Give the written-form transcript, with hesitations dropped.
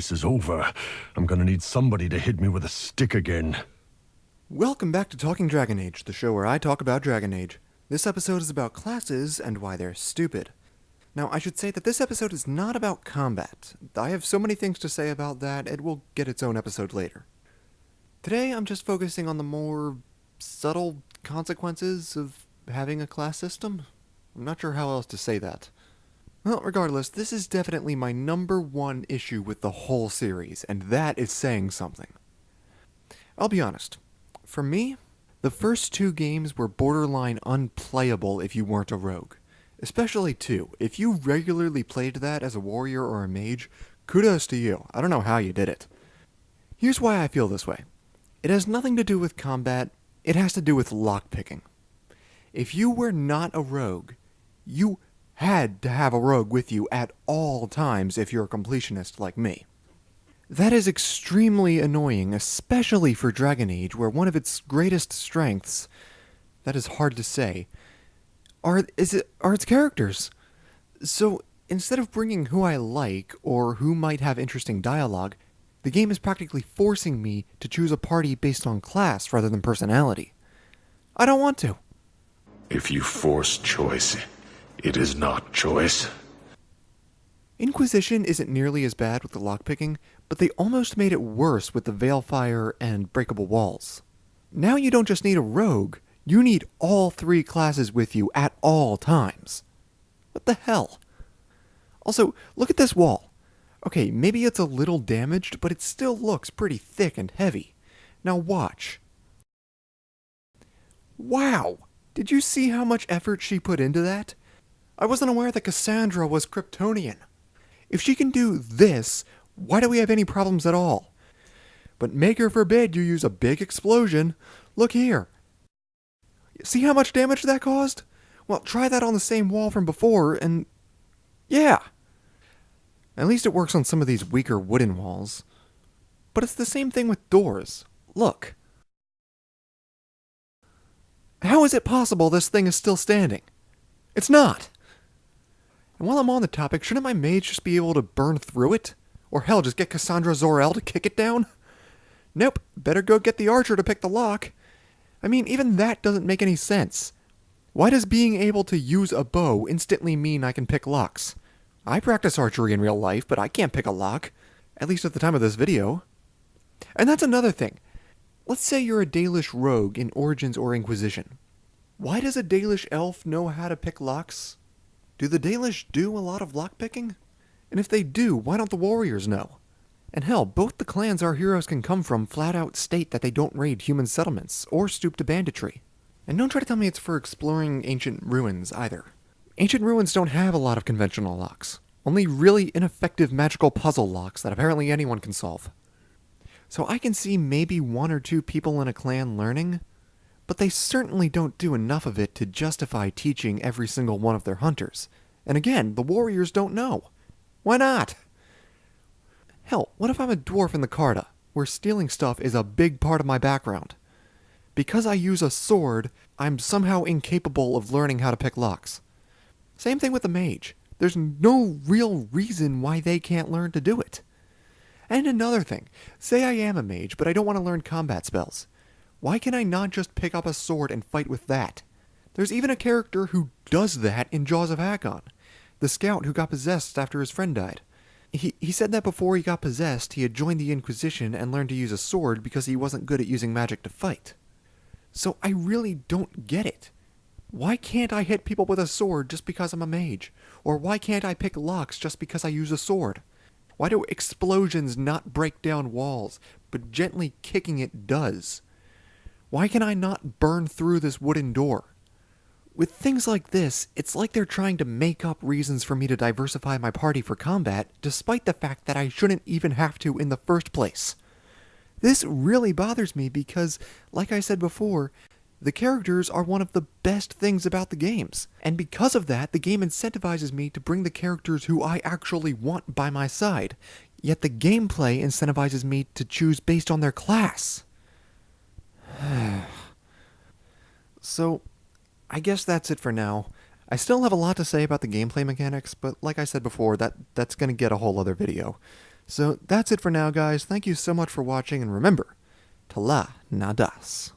this is over, I'm gonna need somebody to hit me with a stick again. Welcome back to Talking Dragon Age, the show where I talk about Dragon Age. This episode is about classes and why they're stupid. Now, I should say that this episode is not about combat. I have so many things to say about that, it will get its own episode later. Today, I'm just focusing on the more subtle consequences of having a class system. I'm not sure how else to say that. Well, regardless, this is definitely my number one issue with the whole series, and that is saying something. I'll be honest. For me, the first two games were borderline unplayable if you weren't a rogue. Especially 2. If you regularly played that as a warrior or a mage, kudos to you. I don't know how you did it. Here's why I feel this way. It has nothing to do with combat, it has to do with lockpicking. If you were not a rogue, you had to have a rogue with you at all times if you're a completionist like me. That is extremely annoying, especially for Dragon Age, where one of its greatest strengths, that is hard to say, are its characters. So, instead of bringing who I like, or who might have interesting dialogue, the game is practically forcing me to choose a party based on class rather than personality. I don't want to. If you force choice, it is not choice. Inquisition isn't nearly as bad with the lockpicking, but they almost made it worse with the Veilfire and Breakable Walls. Now you don't just need a rogue, you need all 3 classes with you at all times. What the hell? Also, look at this wall. Okay, maybe it's a little damaged, but it still looks pretty thick and heavy. Now watch. Wow! Did you see how much effort she put into that? I wasn't aware that Cassandra was Kryptonian. If she can do this, why do we have any problems at all? But maker forbid you use a big explosion. Look here. See how much damage that caused? Well, try that on the same wall from before, and yeah. At least it works on some of these weaker wooden walls. But it's the same thing with doors. Look. How is it possible this thing is still standing? It's not. And while I'm on the topic, shouldn't my mage just be able to burn through it? Or hell, just get Cassandra Zor-El to kick it down? Nope, better go get the archer to pick the lock. I mean, even that doesn't make any sense. Why does being able to use a bow instantly mean I can pick locks? I practice archery in real life, but I can't pick a lock. At least at the time of this video. And that's another thing. Let's say you're a Dalish rogue in Origins or Inquisition. Why does a Dalish elf know how to pick locks? Do the Dalish do a lot of lockpicking? And if they do, why don't the warriors know? And hell, both the clans our heroes can come from flat out state that they don't raid human settlements, or stoop to banditry. And don't try to tell me it's for exploring ancient ruins, either. Ancient ruins don't have a lot of conventional locks. Only really ineffective magical puzzle locks that apparently anyone can solve. So I can see maybe 1 or 2 people in a clan learning, but they certainly don't do enough of it to justify teaching every single one of their hunters. And again, the warriors don't know. Why not? Hell, what if I'm a dwarf in the Carta, where stealing stuff is a big part of my background? Because I use a sword, I'm somehow incapable of learning how to pick locks. Same thing with the mage. There's no real reason why they can't learn to do it. And another thing, say I am a mage, but I don't want to learn combat spells. Why can I not just pick up a sword and fight with that? There's even a character who does that in Jaws of Hakon, the scout who got possessed after his friend died. He said that before he got possessed, he had joined the Inquisition and learned to use a sword because he wasn't good at using magic to fight. So I really don't get it. Why can't I hit people with a sword just because I'm a mage? Or why can't I pick locks just because I use a sword? Why do explosions not break down walls, but gently kicking it does? Why can I not burn through this wooden door? With things like this, it's like they're trying to make up reasons for me to diversify my party for combat, despite the fact that I shouldn't even have to in the first place. This really bothers me because, like I said before, the characters are one of the best things about the games. And because of that, the game incentivizes me to bring the characters who I actually want by my side, yet the gameplay incentivizes me to choose based on their class. So, I guess that's it for now. I still have a lot to say about the gameplay mechanics, but like I said before, that's gonna get a whole other video. So that's it for now, guys. Thank you so much for watching, and remember, Tala Nadas.